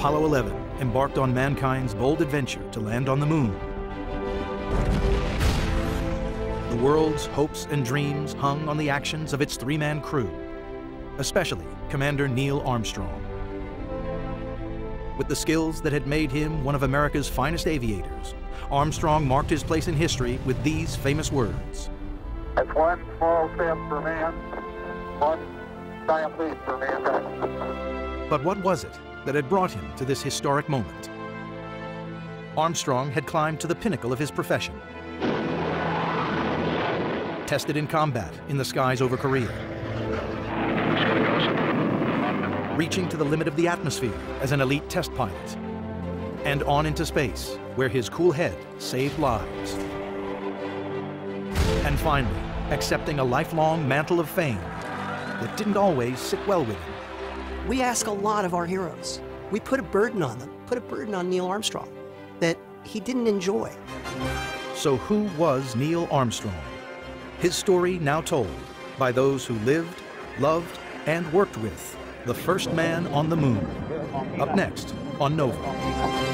Apollo 11 embarked on mankind's bold adventure to land on the moon. The world's hopes and dreams hung on the actions of its three-man crew, especially Commander Neil Armstrong. With the skills that had made him one of America's finest aviators, Armstrong marked his place in history with these famous words. That's one small step for man, one giant leap for mankind. But what was it that had brought him to this historic moment? Armstrong had climbed to the pinnacle of his profession. Tested in combat in the skies over Korea. Reaching to the limit of the atmosphere as an elite test pilot. And on into space, where his cool head saved lives. And finally, accepting a lifelong mantle of fame that didn't always sit well with him. We ask a lot of our heroes. We put a burden on them, put a burden on Neil Armstrong that he didn't enjoy. So who was Neil Armstrong? His story now told by those who lived, loved, and worked with the first man on the moon. Up next on Nova.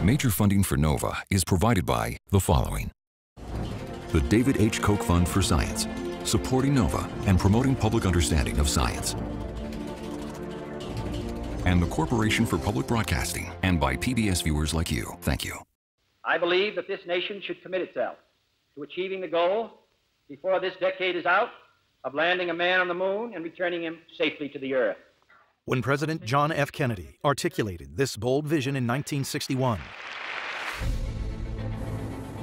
Major funding for NOVA is provided by the following. The David H. Koch Fund for Science, supporting NOVA and promoting public understanding of science. And the Corporation for Public Broadcasting, and by PBS viewers like you. Thank you. I believe that this nation should commit itself to achieving the goal, before this decade is out, of landing a man on the moon and returning him safely to the Earth. When President John F. Kennedy articulated this bold vision in 1961,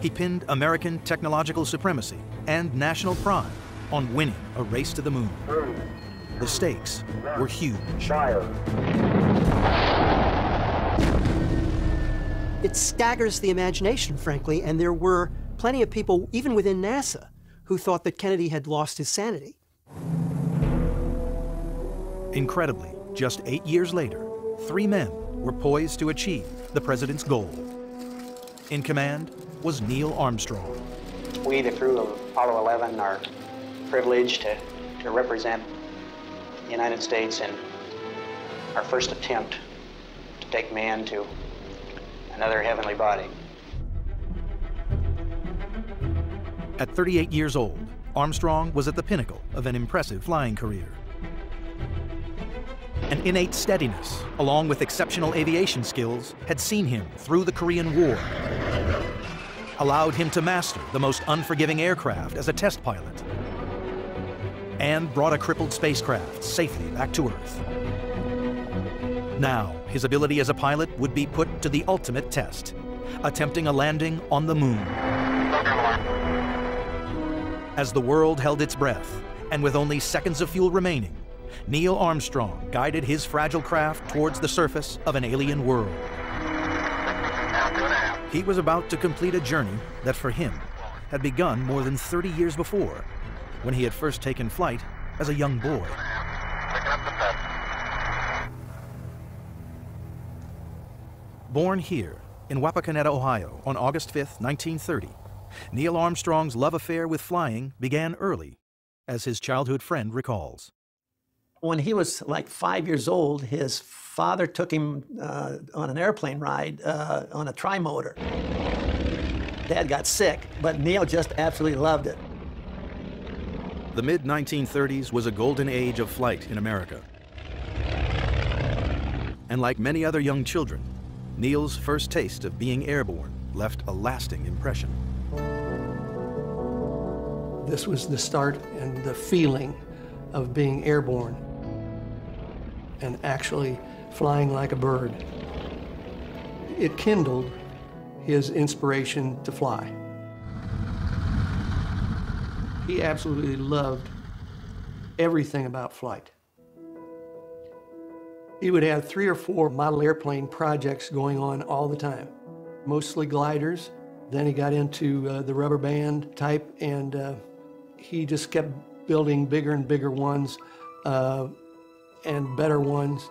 he pinned American technological supremacy and national pride on winning a race to the moon. The stakes were huge. It staggers the imagination, frankly, and there were plenty of people, even within NASA, who thought that Kennedy had lost his sanity. Incredibly, just 8 years later, 3 men were poised to achieve the president's goal. In command was Neil Armstrong. We, the crew of Apollo 11, are privileged to represent the United States in our first attempt to take man to another heavenly body. At 38 years old, Armstrong was at the pinnacle of an impressive flying career. An innate steadiness, along with exceptional aviation skills, had seen him through the Korean War, allowed him to master the most unforgiving aircraft as a test pilot, and brought a crippled spacecraft safely back to Earth. Now, his ability as a pilot would be put to the ultimate test, attempting a landing on the moon. As the world held its breath, and with only seconds of fuel remaining, Neil Armstrong guided his fragile craft towards the surface of an alien world. He was about to complete a journey that for him had begun more than 30 years before, when he had first taken flight as a young boy. Born here in Wapakoneta, Ohio on August 5, 1930, Neil Armstrong's love affair with flying began early, as his childhood friend recalls. When he was like 5 years old, his father took him on an airplane ride on a trimotor. Dad got sick, but Neil just absolutely loved it. The mid-1930s was a golden age of flight in America. And like many other young children, Neil's first taste of being airborne left a lasting impression. This was the start and the feeling of being airborne and actually flying like a bird. It kindled his inspiration to fly. He absolutely loved everything about flight. He would have 3 or 4 model airplane projects going on all the time, mostly gliders. Then he got into the rubber band type, and he just kept building bigger and bigger ones and better ones.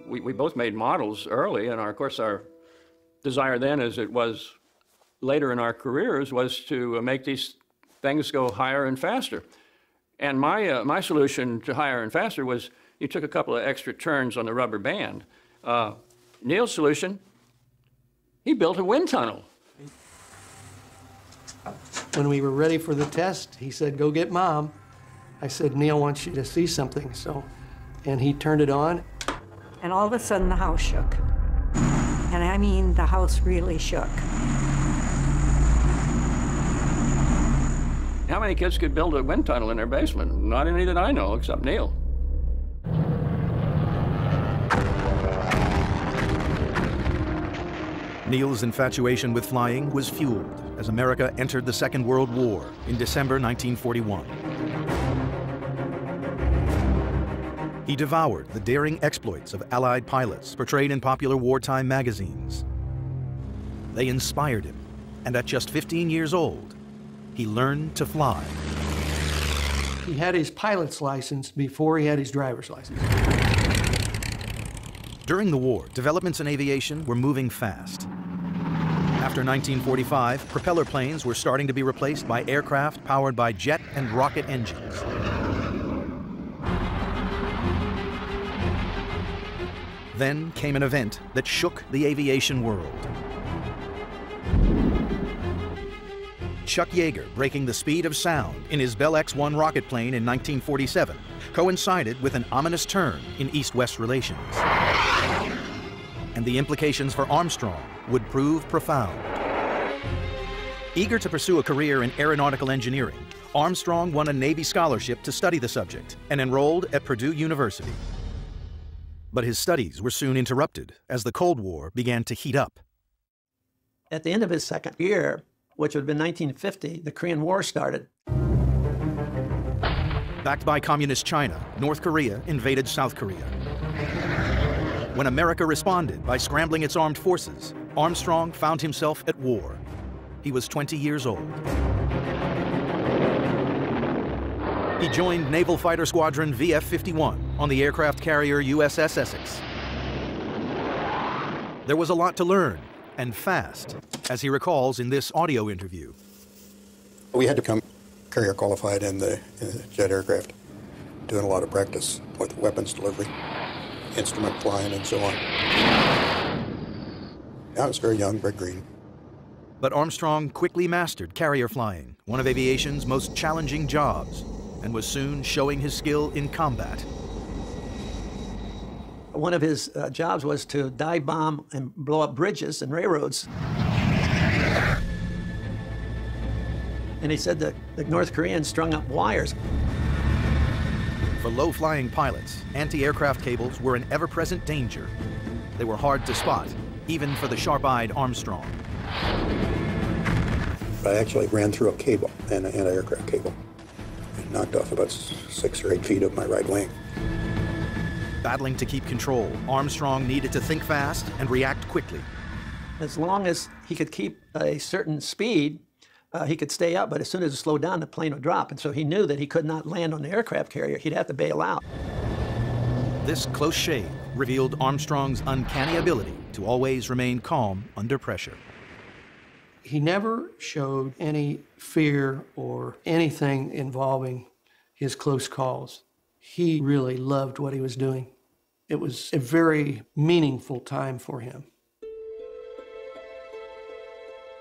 We both made models early, and of course our desire then, as it was later in our careers, was to make these things go higher and faster. And my solution to higher and faster was you took a couple of extra turns on the rubber band. Neil's solution, he built a wind tunnel. When we were ready for the test, he said, "Go get Mom." I said, "Neil wants you to see something." And he turned it on. And all of a sudden the house shook. And I mean, the house really shook. How many kids could build a wind tunnel in their basement? Not any that I know, except Neil. Neil's infatuation with flying was fueled as America entered the Second World War in December 1941. He devoured the daring exploits of Allied pilots portrayed in popular wartime magazines. They inspired him, and at just 15 years old, he learned to fly. He had his pilot's license before he had his driver's license. During the war, developments in aviation were moving fast. After 1945, propeller planes were starting to be replaced by aircraft powered by jet and rocket engines. Then came an event that shook the aviation world. Chuck Yeager breaking the speed of sound in his Bell X-1 rocket plane in 1947 coincided with an ominous turn in East-West relations. And the implications for Armstrong would prove profound. Eager to pursue a career in aeronautical engineering, Armstrong won a Navy scholarship to study the subject and enrolled at Purdue University. But his studies were soon interrupted as the Cold War began to heat up. At the end of his second year, which would have been 1950, the Korean War started. Backed by communist China, North Korea invaded South Korea. When America responded by scrambling its armed forces, Armstrong found himself at war. He was 20 years old. He joined Naval Fighter Squadron VF-51 on the aircraft carrier USS Essex. There was a lot to learn, and fast, as he recalls in this audio interview. We had to become carrier qualified in the jet aircraft, doing a lot of practice with weapons delivery, instrument flying, and so on. I was very young, very green. But Armstrong quickly mastered carrier flying, one of aviation's most challenging jobs, and was soon showing his skill in combat. One of his jobs was to dive bomb and blow up bridges and railroads. And he said that the North Koreans strung up wires. For low-flying pilots, anti-aircraft cables were an ever-present danger. They were hard to spot, even for the sharp-eyed Armstrong. I actually ran through a cable, an anti-aircraft cable, and knocked off about 6 or 8 feet of my right wing. Battling to keep control, Armstrong needed to think fast and react quickly. As long as he could keep a certain speed, he could stay up, but as soon as it slowed down, the plane would drop. And so he knew that he could not land on the aircraft carrier. He'd have to bail out. This close shave revealed Armstrong's uncanny ability to always remain calm under pressure. He never showed any fear or anything involving his close calls. He really loved what he was doing. It was a very meaningful time for him.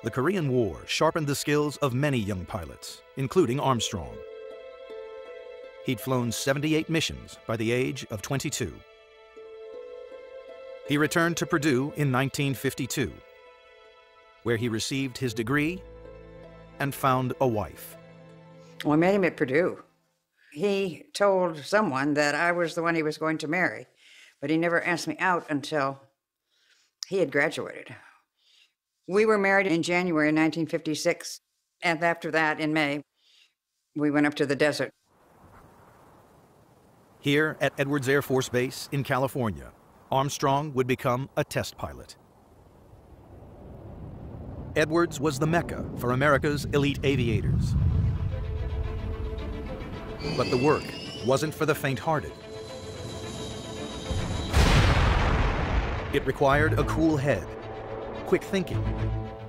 The Korean War sharpened the skills of many young pilots, including Armstrong. He'd flown 78 missions by the age of 22. He returned to Purdue in 1952, where he received his degree and found a wife. Well, I met him at Purdue. He told someone that I was the one he was going to marry, but he never asked me out until he had graduated. We were married in January 1956, and after that, in May, we went up to the desert. Here at Edwards Air Force Base in California, Armstrong would become a test pilot. Edwards was the Mecca for America's elite aviators. But the work wasn't for the faint-hearted. It required a cool head, quick thinking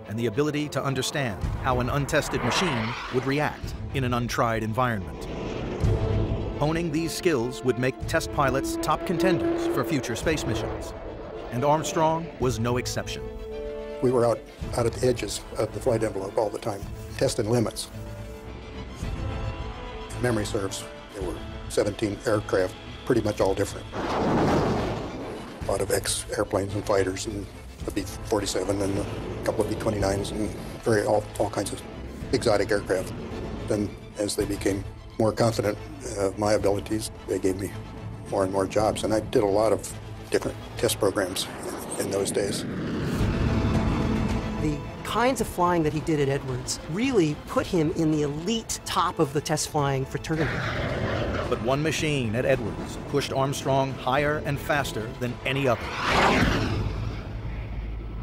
and the ability to understand how an untested machine would react in an untried environment. Honing these skills would make test pilots top contenders for future space missions, and Armstrong was no exception. We were out at the edges of the flight envelope all the time, testing limits. If memory serves, there were 17 aircraft, pretty much all different. A lot of ex-airplanes and fighters, and a B-47 and a couple of B-29s, and all kinds of exotic aircraft. Then as they became more confident of my abilities, they gave me more and more jobs, and I did a lot of different test programs in those days. The kinds of flying that he did at Edwards really put him in the elite top of the test flying fraternity. But one machine at Edwards pushed Armstrong higher and faster than any other.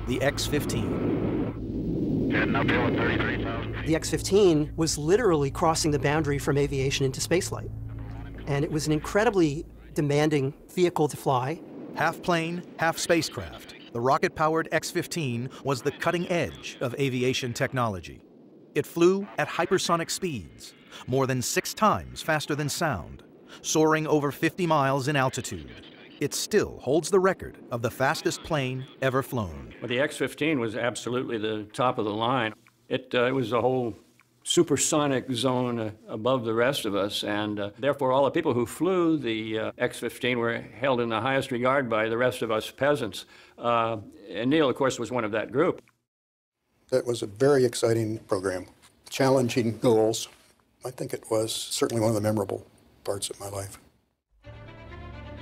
The X-15. The X-15 was literally crossing the boundary from aviation into spaceflight. And it was an incredibly demanding vehicle to fly. Half plane, half spacecraft, the rocket-powered X-15 was the cutting edge of aviation technology. It flew at hypersonic speeds, more than 6 times faster than sound, soaring over 50 miles in altitude. It still holds the record of the fastest plane ever flown. Well, the X-15 was absolutely the top of the line. It was a whole supersonic zone above the rest of us, and therefore all the people who flew the X-15 were held in the highest regard by the rest of us peasants. And Neil, of course, was one of that group. That was a very exciting program, challenging goals. I think it was certainly one of the memorable parts of my life.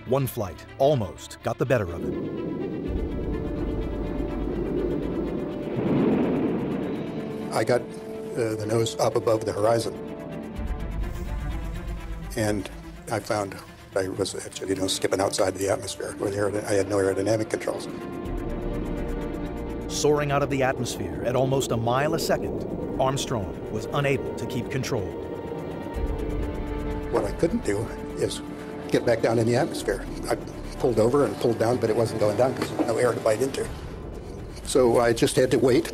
One flight almost got the better of it. I got the nose up above the horizon, and I found I was actually, skipping outside the atmosphere. I had no aerodynamic controls. Soaring out of the atmosphere at almost a mile a second, Armstrong was unable to keep control. What I couldn't do is get back down in the atmosphere. I pulled over and pulled down, but it wasn't going down because there was no air to bite into. So I just had to wait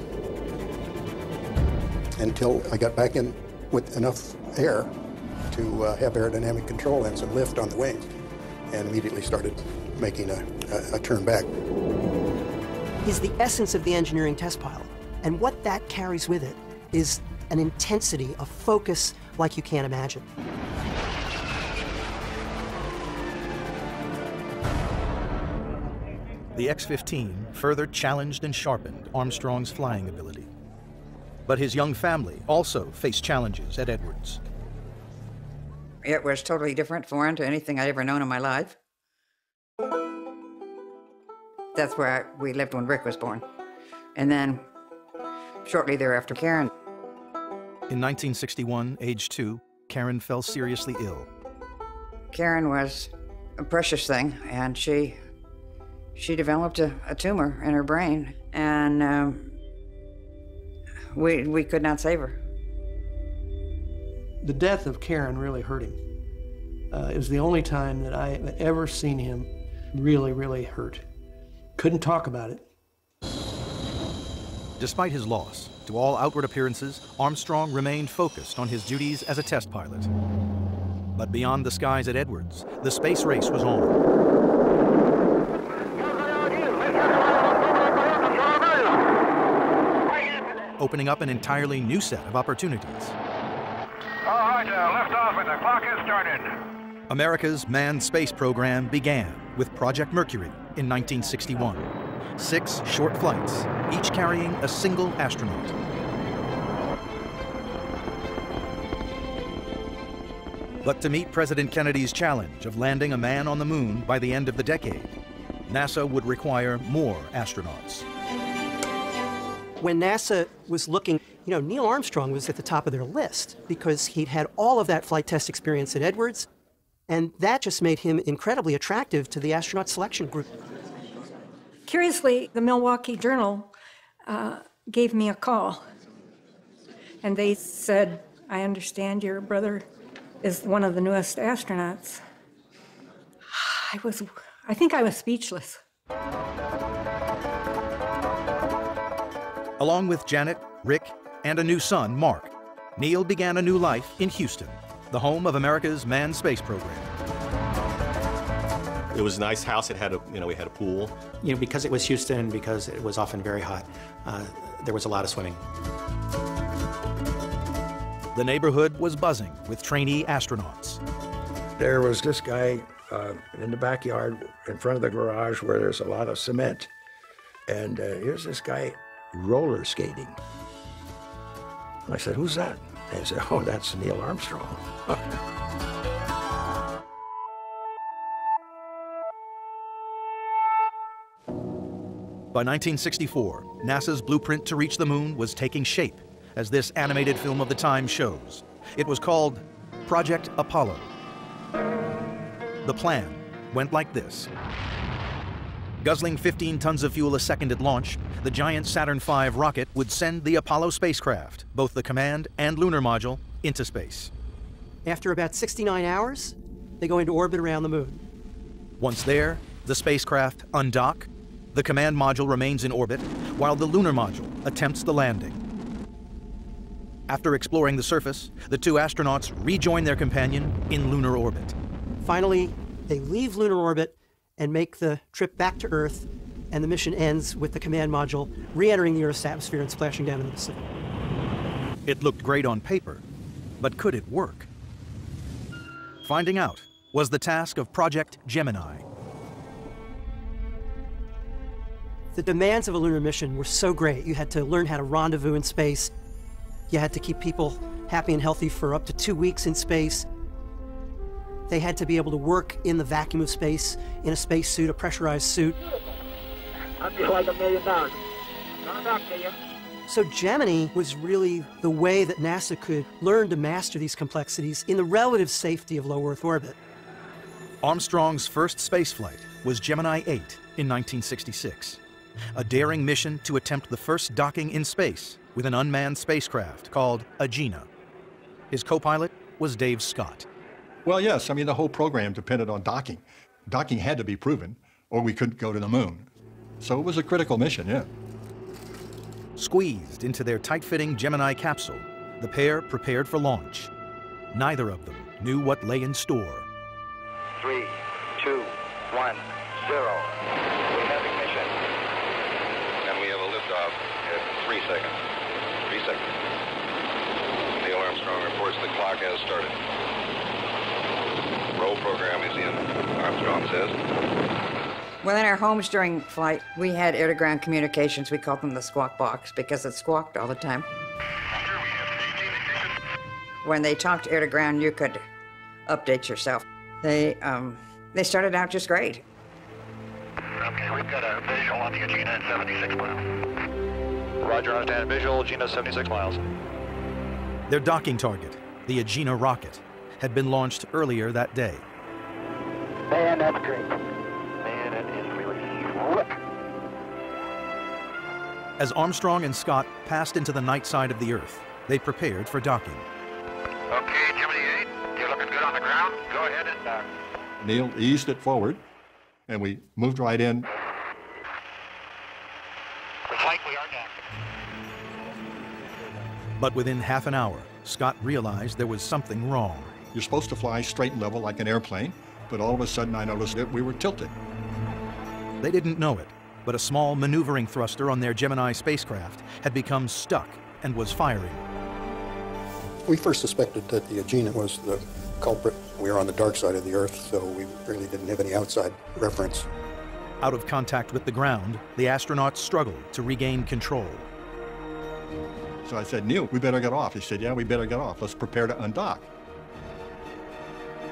until I got back in with enough air to have aerodynamic control and some lift on the wings, and immediately started making a turn back. Is the essence of the engineering test pilot, and what that carries with it is an intensity, a focus like you can't imagine. The X-15 further challenged and sharpened Armstrong's flying ability. But his young family also faced challenges at Edwards. It was totally different, foreign to anything I'd ever known in my life. That's where we lived when Rick was born. And then shortly thereafter, Karen. In 1961, age 2, Karen fell seriously ill. Karen was a precious thing, and she developed a tumor in her brain, and we could not save her. The death of Karen really hurt him. It was the only time that I had ever seen him really, really hurt. Couldn't talk about it. Despite his loss, to all outward appearances, Armstrong remained focused on his duties as a test pilot. But beyond the skies at Edwards, the space race was on. Opening up an entirely new set of opportunities. All right, lift off and the clock has started. America's manned space program began with Project Mercury in 1961. 6 short flights, each carrying a single astronaut. But to meet President Kennedy's challenge of landing a man on the moon by the end of the decade, NASA would require more astronauts. When NASA was looking, Neil Armstrong was at the top of their list because he'd had all of that flight test experience at Edwards, and that just made him incredibly attractive to the astronaut selection group. Curiously, the Milwaukee Journal gave me a call, and they said, "I understand your brother is one of the newest astronauts." I think I was speechless. Along with Janet, Rick, and a new son, Mark, Neil began a new life in Houston, the home of America's manned space program. It was a nice house. It had a, we had a pool. Because it was Houston, because it was often very hot, there was a lot of swimming. The neighborhood was buzzing with trainee astronauts. There was this guy in the backyard in front of the garage where there's a lot of cement. And here's this guy roller skating. I said, "Who's that?" And he said, "Oh, that's Neil Armstrong." By 1964, NASA's blueprint to reach the moon was taking shape, as this animated film of the time shows. It was called Project Apollo. The plan went like this. Guzzling 15 tons of fuel a second at launch, the giant Saturn V rocket would send the Apollo spacecraft, both the command and lunar module, into space. After about 69 hours, they go into orbit around the moon. Once there, the spacecraft undock, the command module remains in orbit, while the lunar module attempts the landing. After exploring the surface, the two astronauts rejoin their companion in lunar orbit. Finally, they leave lunar orbit and make the trip back to Earth, and the mission ends with the command module re-entering the Earth's atmosphere and splashing down into the Pacific. It looked great on paper, but could it work? Finding out was the task of Project Gemini. The demands of a lunar mission were so great. You had to learn how to rendezvous in space. You had to keep people happy and healthy for up to 2 weeks in space. They had to be able to work in the vacuum of space, in a space suit, a pressurized suit. I'd be like $1 million. Coming back to you. So Gemini was really the way that NASA could learn to master these complexities in the relative safety of low Earth orbit. Armstrong's first spaceflight was Gemini 8 in 1966, a daring mission to attempt the first docking in space with an unmanned spacecraft called Agena. His co-pilot was Dave Scott. Well, yes, the whole program depended on docking. Docking had to be proven, or we couldn't go to the moon. So it was a critical mission, yeah. Squeezed into their tight-fitting Gemini capsule, the pair prepared for launch. Neither of them knew what lay in store. 3, 2, 1, 0. We have ignition. And we have a liftoff at 3 seconds. 3 seconds. Neil Armstrong reports the clock has started. Roll program is in, Armstrong says. Well, in our homes during flight, we had air-to-ground communications. We called them the squawk box because it squawked all the time. When they talked air-to-ground, you could update yourself. They started out just great. Okay, we've got a visual on the Agena at 76 miles. Roger, understand. Visual, Agena 76 miles. Their docking target, the Agena rocket, had been launched earlier that day. Bayonet straight. Bayonet is released. Whoop. As Armstrong and Scott passed into the night side of the Earth, they prepared for docking. Okay, Gemini 8, you're looking good on the ground. Go ahead and dock. Neil eased it forward, and we moved right in. Looks like we are docked. But within half an hour, Scott realized there was something wrong. You're supposed to fly straight and level like an airplane, but all of a sudden I noticed that we were tilted. They didn't know it, but a small maneuvering thruster on their Gemini spacecraft had become stuck and was firing. We first suspected that the Agena was the culprit. We were on the dark side of the Earth, so we really didn't have any outside reference. Out of contact with the ground, the astronauts struggled to regain control. So I said, "Neil, we better get off." He said, "Yeah, we better get off. Let's prepare to undock."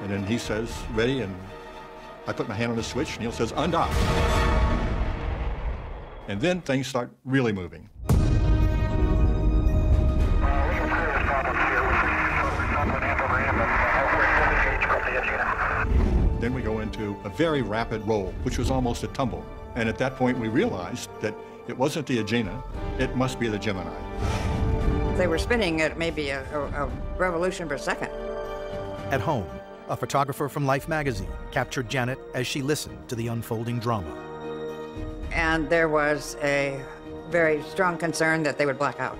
And then he says, "Ready?" And I put my hand on the switch. Neil says, "Undock." And then things start really moving. Then we go into a very rapid roll, which was almost a tumble. And at that point, we realized that it wasn't the Agena, it must be the Gemini. They were spinning at maybe a revolution per second. At home, a photographer from Life magazine captured Janet as she listened to the unfolding drama. And there was a very strong concern that they would black out.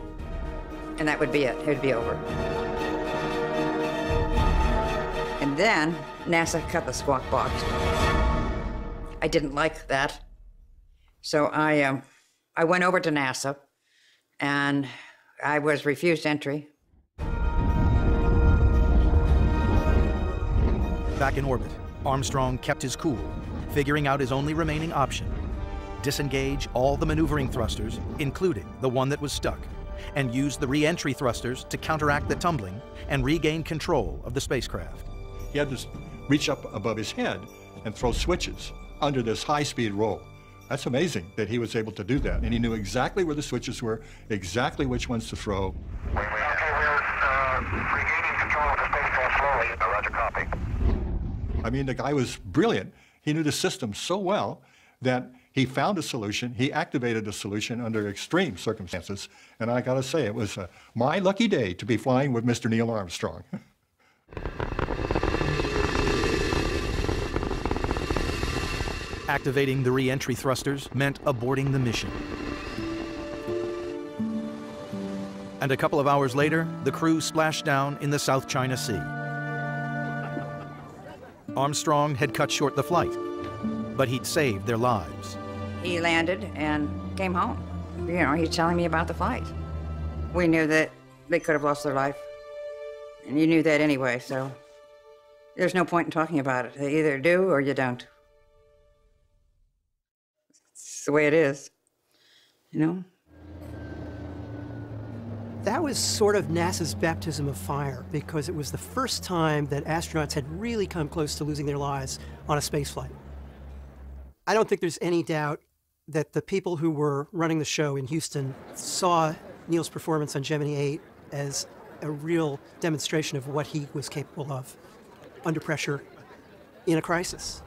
And that would be it. It would be over. And then NASA cut the squawk box. I didn't like that. So I went over to NASA, and I was refused entry. Back in orbit, Armstrong kept his cool, figuring out his only remaining option: disengage all the maneuvering thrusters, including the one that was stuck, and use the re-entry thrusters to counteract the tumbling and regain control of the spacecraft. He had to reach up above his head and throw switches under this high-speed roll. That's amazing that he was able to do that, and he knew exactly where the switches were, exactly which ones to throw. Okay, we're regaining control of the spacecraft slowly. Roger, copy. I mean, the guy was brilliant. He knew the system so well that he found a solution. He activated the solution under extreme circumstances, and I gotta say, it was my lucky day to be flying with Mr. Neil Armstrong. Activating the re-entry thrusters meant aborting the mission. And a couple of hours later, the crew splashed down in the South China Sea. Armstrong had cut short the flight, but he'd saved their lives. He landed and came home. You know, he's telling me about the flight. We knew that they could have lost their life, and you knew that anyway, so there's no point in talking about it. They either do or you don't. It's the way it is, you know? That was sort of NASA's baptism of fire, because it was the first time that astronauts had really come close to losing their lives on a spaceflight. I don't think there's any doubt that the people who were running the show in Houston saw Neil's performance on Gemini 8 as a real demonstration of what he was capable of under pressure in a crisis.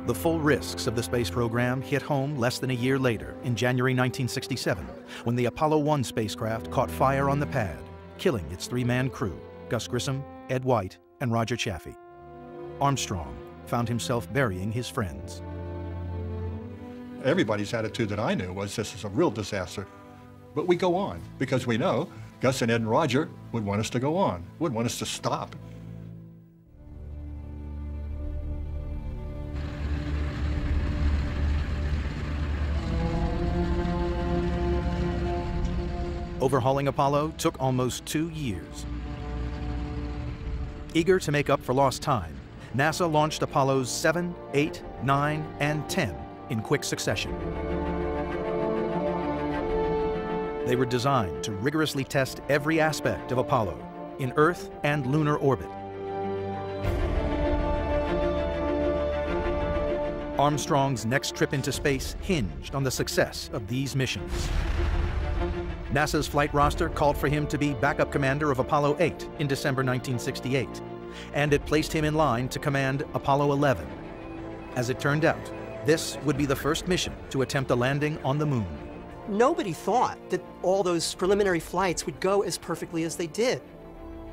The full risks of the space program hit home less than a year later, in January 1967, when the Apollo 1 spacecraft caught fire on the pad, killing its three-man crew, Gus Grissom, Ed White, and Roger Chaffee. Armstrong found himself burying his friends. Everybody's attitude that I knew was, this is a real disaster. But we go on, because we know Gus and Ed and Roger would want us to go on, would want us to stop. Overhauling Apollo took almost 2 years. Eager to make up for lost time, NASA launched Apollos 7, 8, 9, and 10 in quick succession. They were designed to rigorously test every aspect of Apollo in Earth and lunar orbit. Armstrong's next trip into space hinged on the success of these missions. NASA's flight roster called for him to be backup commander of Apollo 8 in December 1968, and it placed him in line to command Apollo 11. As it turned out, this would be the first mission to attempt a landing on the moon. Nobody thought that all those preliminary flights would go as perfectly as they did.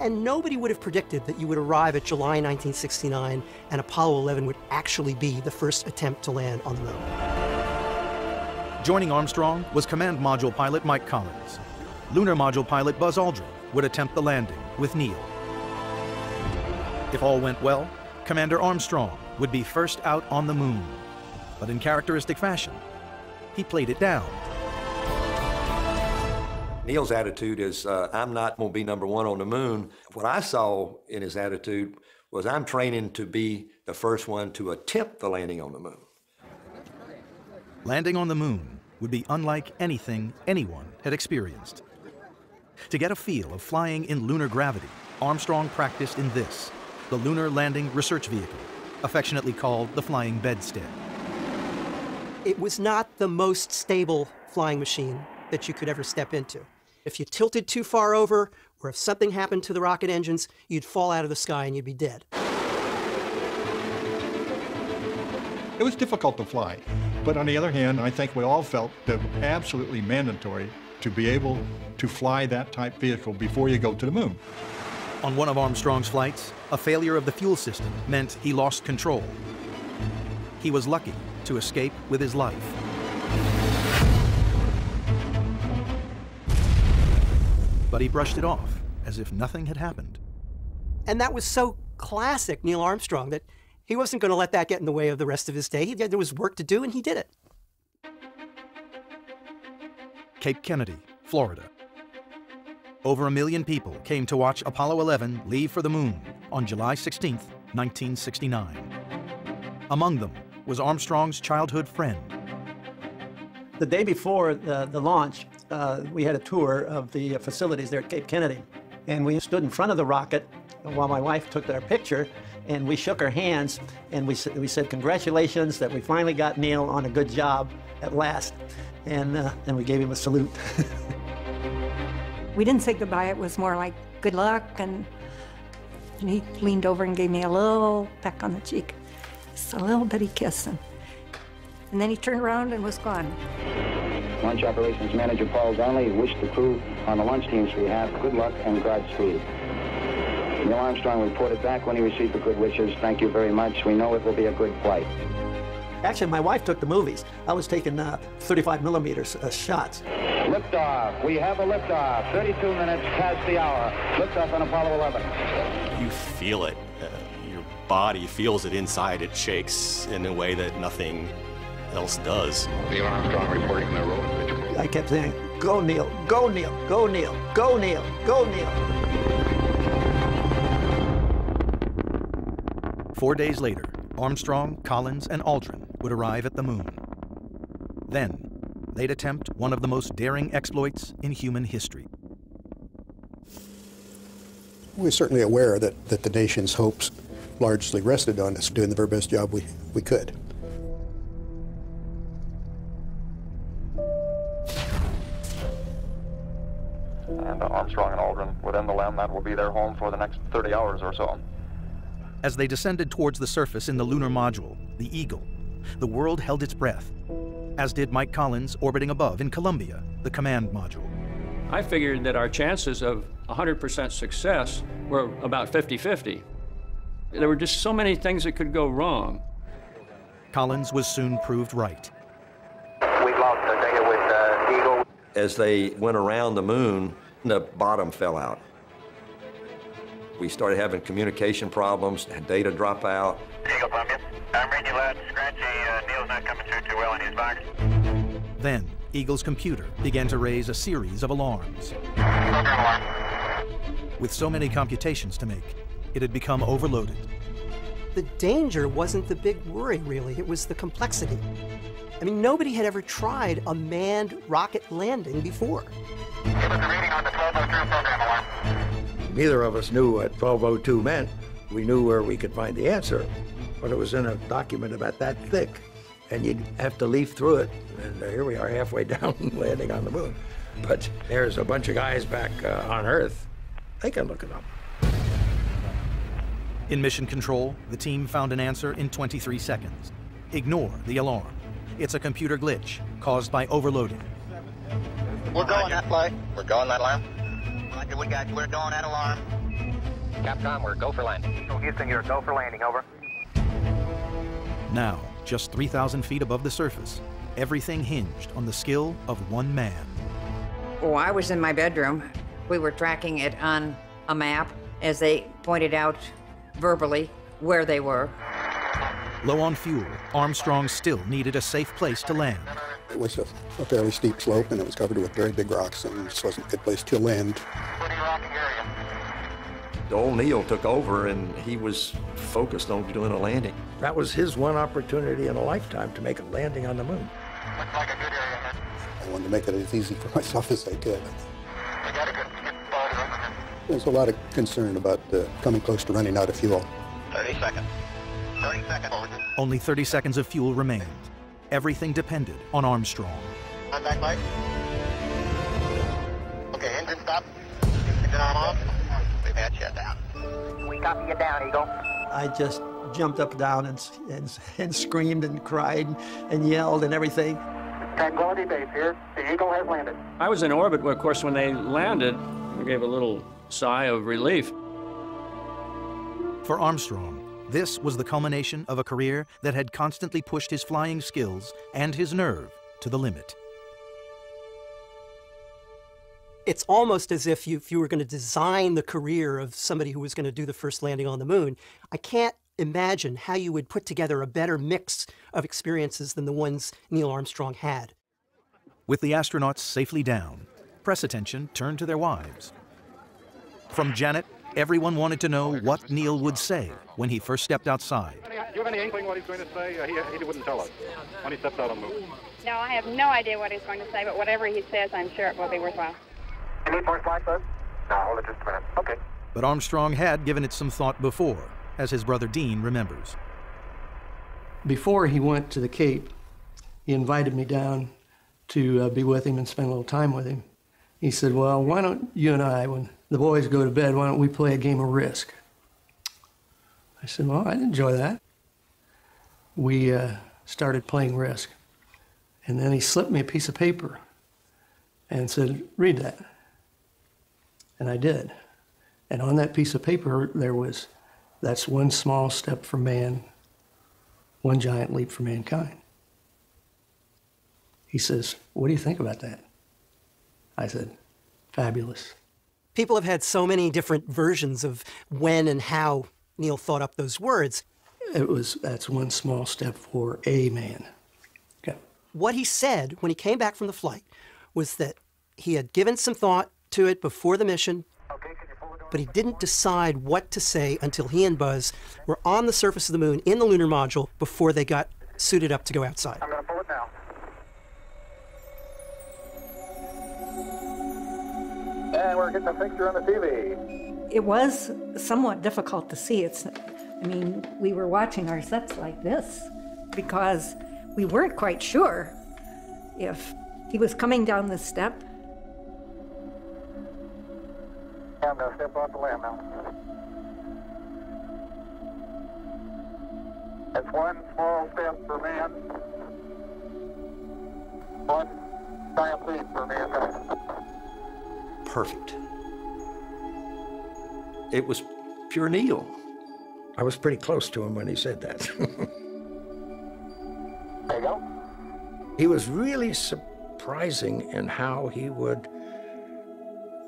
And nobody would have predicted that you would arrive at July 1969 and Apollo 11 would actually be the first attempt to land on the moon. Joining Armstrong was Command Module pilot Mike Collins. Lunar Module pilot Buzz Aldrin would attempt the landing with Neil. If all went well, Commander Armstrong would be first out on the moon. But in characteristic fashion, he played it down. Neil's attitude is, I'm not going to be number one on the moon. What I saw in his attitude was, I'm training to be the first one to attempt the landing on the moon. Landing on the moon would be unlike anything anyone had experienced. To get a feel of flying in lunar gravity, Armstrong practiced in this, the Lunar Landing Research Vehicle, affectionately called the Flying Bedstead. It was not the most stable flying machine that you could ever step into. If you tilted too far over, or if something happened to the rocket engines, you'd fall out of the sky and you'd be dead. It was difficult to fly. But on the other hand, I think we all felt that absolutely mandatory to be able to fly that type vehicle before you go to the moon. On one of Armstrong's flights, a failure of the fuel system meant he lost control. he was lucky to escape with his life. But he brushed it off as if nothing had happened. And that was so classic Neil Armstrong that he wasn't going to let that get in the way of the rest of his day. There was work to do, and he did it. Cape Kennedy, Florida. Over 1 million people came to watch Apollo 11 leave for the moon on July 16, 1969. Among them was Armstrong's childhood friend. The day before the launch, we had a tour of the facilities there at Cape Kennedy. And we stood in front of the rocket while my wife took our picture, and we shook our hands, and we said, congratulations that we finally got Neil on a good job at last. And we gave him a salute. We didn't say goodbye. It was more like, good luck, and he leaned over and gave me a little peck on the cheek. Just a little bitty kiss, and then he turned around and was gone. Launch Operations Manager Paul Donnelly wished the crew on the launch team's behalf good luck and Godspeed. Neil Armstrong reported back when he received the good wishes. Thank you very much. We know it will be a good flight. Actually, my wife took the movies. I was taking 35mm shots. Liftoff. We have a liftoff. 32 minutes past the hour. Liftoff on Apollo 11. You feel it. Your body feels it inside. It shakes in a way that nothing else does. Neil Armstrong reporting the roll. I kept saying, go Neil, go Neil, go Neil, go Neil, go Neil. 4 days later, Armstrong, Collins, and Aldrin would arrive at the moon. Then, they'd attempt one of the most daring exploits in human history. We're certainly aware that the nation's hopes largely rested on us doing the very best job we could. And Armstrong and Aldrin within the LEM, that will be their home for the next 30 hours or so. As they descended towards the surface in the lunar module, the Eagle, the world held its breath, as did Mike Collins orbiting above in Columbia, the command module. I figured that our chances of 100% success were about 50-50. There were just so many things that could go wrong. Collins was soon proved right. We've lost the data with Eagle. As they went around the moon, the bottom fell out. We started having communication problems, had data drop out. Eagle Columbia. I'm reading you loud and scratchy. Neil's not coming through too well in his box. Then, Eagle's computer began to raise a series of alarms. With so many computations to make, it had become overloaded. The danger wasn't the big worry, really. It was the complexity. I mean, nobody had ever tried a manned rocket landing before. Give us a reading on the 1202 program alarm. Neither of us knew what 1202 meant. We knew where we could find the answer, but it was in a document about that thick, and you'd have to leaf through it. And here we are halfway down, landing on the moon. But there's a bunch of guys back on Earth. They can look it up. In mission control, the team found an answer in 23 seconds. Ignore the alarm. It's a computer glitch caused by overloading. We're going that flight. We're going that alarm. Roger, we got you. We're going that alarm. Capcom, we're go for landing. Houston, you're go for landing, over. Now, just 3,000 feet above the surface, everything hinged on the skill of one man. Oh, I was in my bedroom. We were tracking it on a map as they pointed out verbally where they were. Low on fuel, Armstrong still needed a safe place to land. It was a fairly steep slope, and it was covered with very big rocks, and this wasn't a good place to land. Old Neil took over, and he was focused on doing a landing. That was his one opportunity in a lifetime to make a landing on the moon. I wanted to make it as easy for myself as I could. There's a lot of concern about coming close to running out of fuel. 30 seconds. 30 seconds. Only 30 seconds of fuel remained. Everything depended on Armstrong. Contact light. Okay, engine stop. Engine on off. We've had shut down. We copy you down, Eagle. I just jumped up and down and screamed and cried and yelled and everything. Tranquility Base here. The Eagle has landed. I was in orbit, of course, when they landed. I gave a little sigh of relief. For Armstrong, This was the culmination of a career that had constantly pushed his flying skills and his nerve to the limit. It's almost as if you were going to design the career of somebody who was going to do the first landing on the moon. I can't imagine how you would put together a better mix of experiences than the ones Neil Armstrong had. With the astronauts safely down, press attention turned to their wives. From Janet, everyone wanted to know what Neil would say when he first stepped outside. Do you have any inkling what he's going to say? He wouldn't tell us when he steps out on the moon. No, I have no idea what he's going to say, but whatever he says, I'm sure it will be worthwhile. You need more flight, bud? No, hold it just a minute. Okay. But Armstrong had given it some thought before, as his brother Dean remembers. Before he went to the Cape, he invited me down to be with him and spend a little time with him. He said, well, why don't you and I, when the boys go to bed, why don't we play a game of Risk? I said, well, I'd enjoy that. We started playing Risk. And then he slipped me a piece of paper and said, read that. And I did. And on that piece of paper, there was, that's one small step for man, one giant leap for mankind. He says, what do you think about that? I said, fabulous. People have had so many different versions of when and how Neil thought up those words. That's one small step for a man. Okay. What he said when he came back from the flight was that he had given some thought to it before the mission, but he didn't decide what to say until he and Buzz were on the surface of the moon in the lunar module before they got suited up to go outside. I'm going to pull it now. And we're getting a picture on the TV. It was somewhat difficult to see. I mean, we were watching our sets like this because we weren't quite sure if he was coming down the step. I'm going to step off the land now. That's one small step for man, one giant leap for mankind. Perfect. It was pure Neil. I was pretty close to him when he said that. There you go. He was really surprising in how he would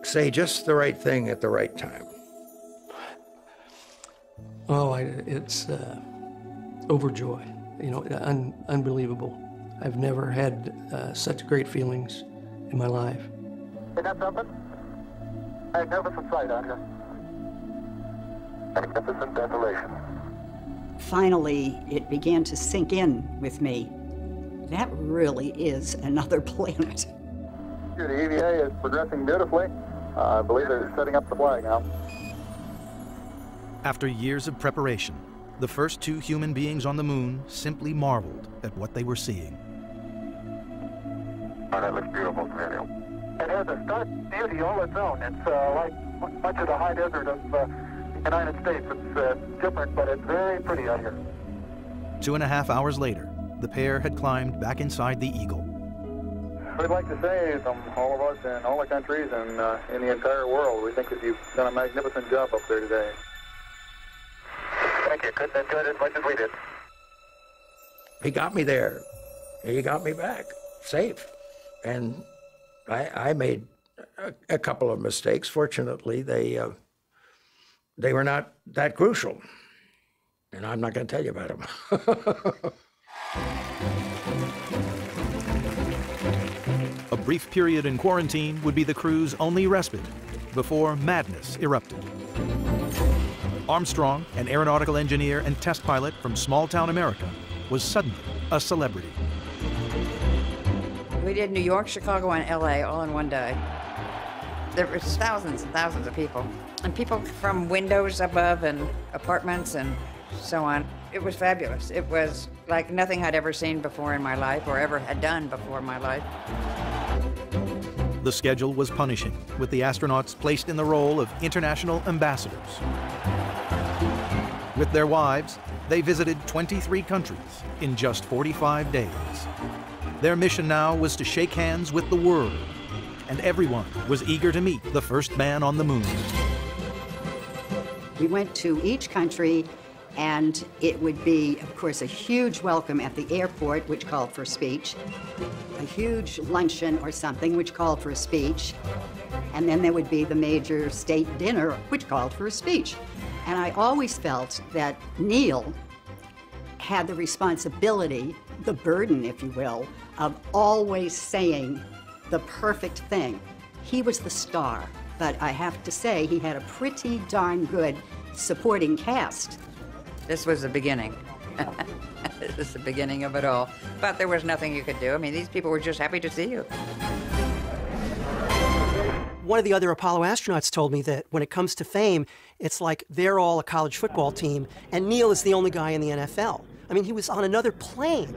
say just the right thing at the right time. Oh, it's overjoy, unbelievable. I've never had such great feelings in my life. Isn't that something? Magnificent sight out here. Magnificent desolation. Finally, it began to sink in with me. That really is another planet. The EVA is progressing beautifully. I believe they're setting up the flag now. After years of preparation, the first two human beings on the moon simply marveled at what they were seeing. Oh, that looks beautiful, Daniel. It has a stark beauty all its own. It's like much of the high desert of the United States. It's different, but it's very pretty out here. 2.5 hours later, the pair had climbed back inside the Eagle. We'd like to say from all of us in all the countries and in the entire world, we think that you've done a magnificent job up there today. Thank you. Couldn't have done it as much as we did. He got me there. He got me back safe. And I made a couple of mistakes. Fortunately, they were not that crucial. And I'm not going to tell you about them. A brief period in quarantine would be the crew's only respite before madness erupted. Armstrong, an aeronautical engineer and test pilot from small-town America, was suddenly a celebrity. We did New York, Chicago, and LA all in one day. There were thousands and thousands of people. And people from windows above and apartments and so on. It was fabulous. It was like nothing I'd ever seen before in my life or ever had done before in my life. The schedule was punishing, with the astronauts placed in the role of international ambassadors. With their wives, they visited 23 countries in just 45 days. Their mission now was to shake hands with the world, and everyone was eager to meet the first man on the moon. We went to each country And it would be, of course, a huge welcome at the airport, which called for a speech, a huge luncheon or something, which called for a speech, and then there would be the major state dinner, which called for a speech. And I always felt that Neil had the responsibility, the burden, if you will, of always saying the perfect thing. He was the star, but I have to say he had a pretty darn good supporting cast. This was the beginning. This was the beginning of it all. But there was nothing you could do. I mean, these people were just happy to see you. One of the other Apollo astronauts told me that when it comes to fame, it's like they're all a college football team, and Neil is the only guy in the NFL. I mean, he was on another plane.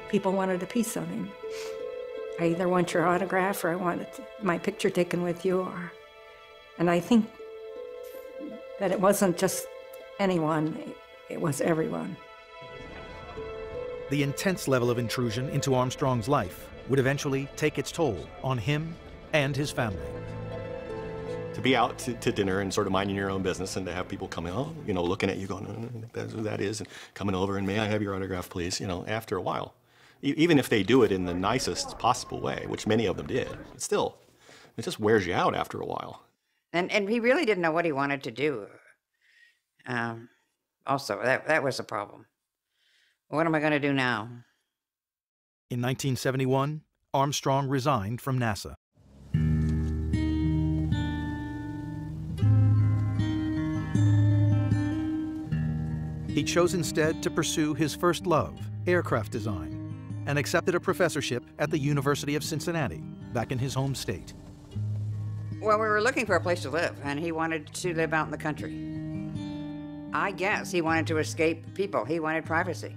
People wanted a piece of him. I either want your autograph or I want my picture taken with you. And I think that it wasn't just anyone, it was everyone. The intense level of intrusion into Armstrong's life would eventually take its toll on him and his family. To be out to dinner and sort of minding your own business and to have people coming, oh, you know, looking at you going, oh, that's who that is, and coming over and may I have your autograph, please, you know, after a while. Even if they do it in the nicest possible way, which many of them did, it just wears you out after a while. And he really didn't know what he wanted to do. Also, that was a problem. What am I going to do now? In 1971, Armstrong resigned from NASA. He chose instead to pursue his first love, aircraft design, and accepted a professorship at the University of Cincinnati, back in his home state. Well, we were looking for a place to live, and he wanted to live out in the country. I guess he wanted to escape people. He wanted privacy.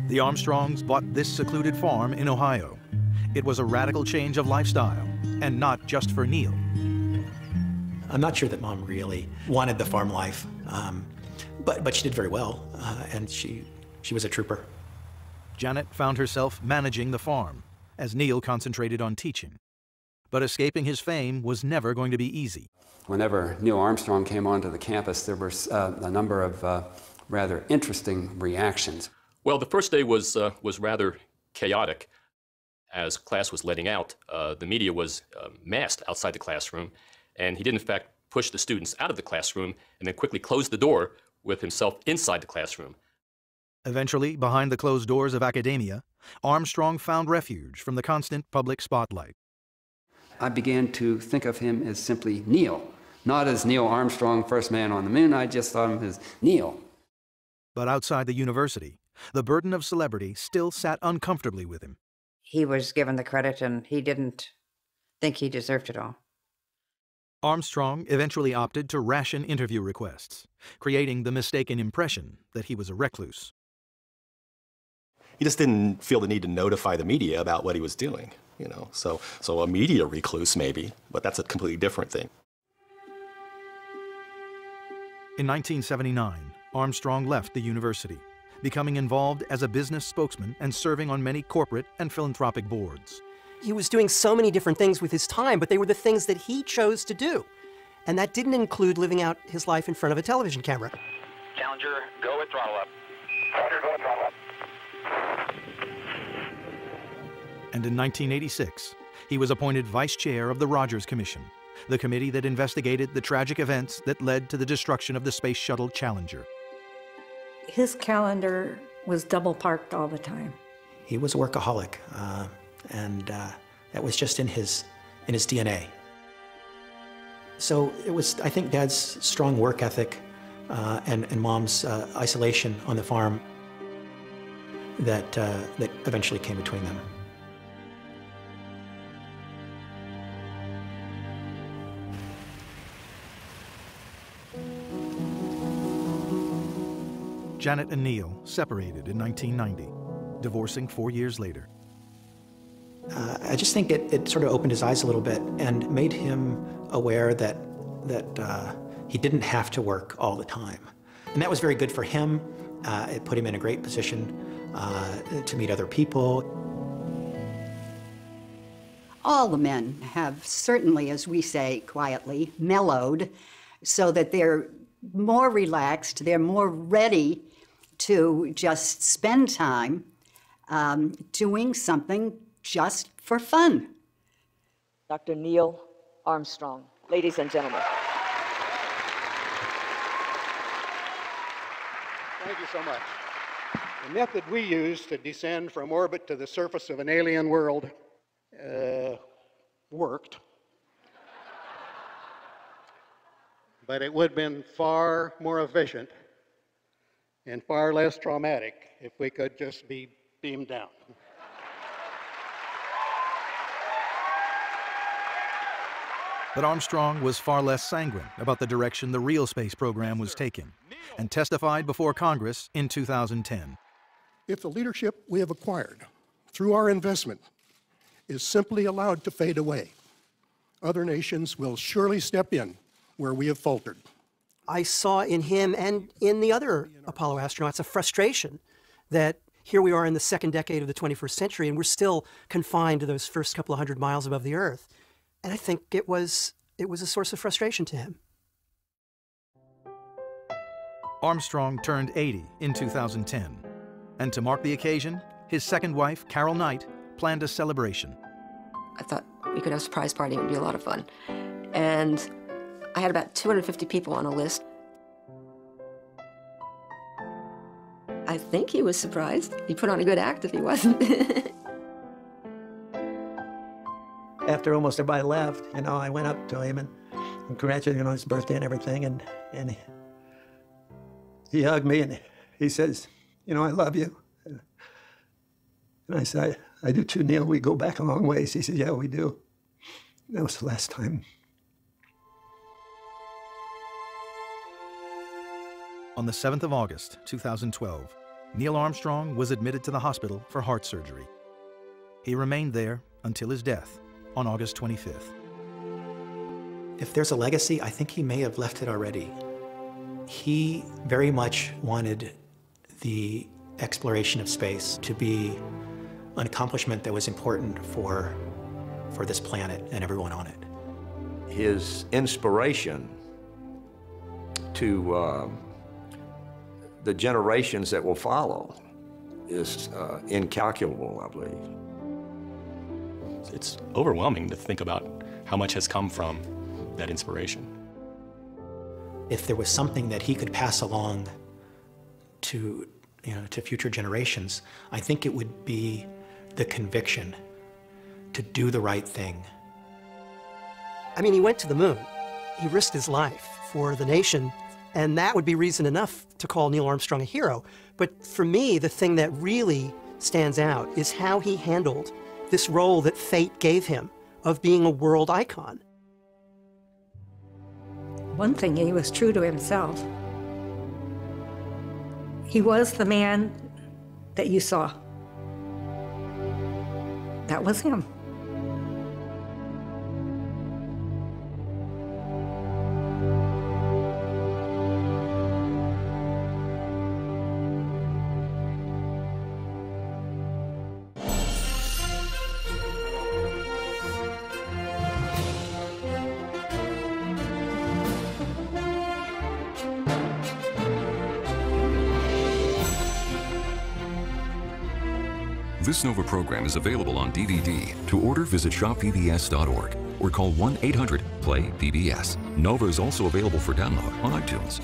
The Armstrongs bought this secluded farm in Ohio. It was a radical change of lifestyle, and not just for Neil. I'm not sure that Mom really wanted the farm life, but she did very well, and she was a trooper. Janet found herself managing the farm, as Neil concentrated on teaching. But escaping his fame was never going to be easy. Whenever Neil Armstrong came onto the campus, there were a number of rather interesting reactions. Well, the first day was rather chaotic. As class was letting out, the media was massed outside the classroom, and he did in fact push the students out of the classroom and then quickly close the door with himself inside the classroom. Eventually, behind the closed doors of academia, Armstrong found refuge from the constant public spotlight. I began to think of him as simply Neil, not as Neil Armstrong, first man on the moon. I just thought of him as Neil. But outside the university, the burden of celebrity still sat uncomfortably with him. He was given the credit, and he didn't think he deserved it all. Armstrong eventually opted to ration interview requests, creating the mistaken impression that he was a recluse. He just didn't feel the need to notify the media about what he was doing, you know. So a media recluse maybe, but that's a completely different thing. In 1979, Armstrong left the university, becoming involved as a business spokesman and serving on many corporate and philanthropic boards. He was doing so many different things with his time, but they were the things that he chose to do. And that didn't include living out his life in front of a television camera. Challenger, go with throttle up. Roger, go throttle up. And in 1986, he was appointed vice chair of the Rogers Commission, the committee that investigated the tragic events that led to the destruction of the Space Shuttle Challenger. His calendar was double parked all the time. He was a workaholic, and that was just in his DNA. So it was, I think, Dad's strong work ethic and Mom's isolation on the farm that eventually came between them. Janet and Neil separated in 1990, divorcing 4 years later. I just think it sort of opened his eyes a little bit and made him aware that he didn't have to work all the time. And that was very good for him. It put him in a great position to meet other people. all the men have certainly, as we say quietly, mellowed so that they're more relaxed, they're more ready to just spend time doing something just for fun. Dr. Neil Armstrong, ladies and gentlemen. Thank you so much. The method we use to descend from orbit to the surface of an alien world worked. But it would have been far more efficient and far less traumatic if we could just be beamed down. But Armstrong was far less sanguine about the direction the real space program was taking, and testified before Congress in 2010. If the leadership we have acquired through our investment is simply allowed to fade away, other nations will surely step in where we have faltered. I saw in him and in the other Apollo astronauts a frustration that here we are in the second decade of the 21st century and we're still confined to those first couple of 100 miles above the Earth. And I think it was a source of frustration to him. Armstrong turned 80 in 2010, and to mark the occasion, his second wife, Carol Knight, planned a celebration. I thought we could have a surprise party, it would be a lot of fun. And I had about 250 people on a list. I think he was surprised. He put on a good act if he wasn't. After almost everybody left, I went up to him and congratulated him on his birthday and everything, and he hugged me and he says, I love you. And I said, I do too, Neil. We go back a long ways. He said, yeah, we do. And that was the last time. On the 7th of August, 2012, Neil Armstrong was admitted to the hospital for heart surgery. He remained there until his death on August 25th. If there's a legacy, I think he may have left it already. He very much wanted the exploration of space to be an accomplishment that was important for this planet and everyone on it. His inspiration to the generations that will follow is incalculable, I believe. It's overwhelming to think about how much has come from that inspiration. If there was something that he could pass along to future generations, I think it would be the conviction to do the right thing. I mean, he went to the moon. He risked his life for the nation, and that would be reason enough to call Neil Armstrong a hero. But for me, the thing that really stands out is how he handled this role that fate gave him of being a world icon. One thing, he was true to himself. He was the man that you saw. That was him. This NOVA program is available on DVD. To order, visit shoppbs.org or call 1-800-PLAY-PBS. NOVA is also available for download on iTunes.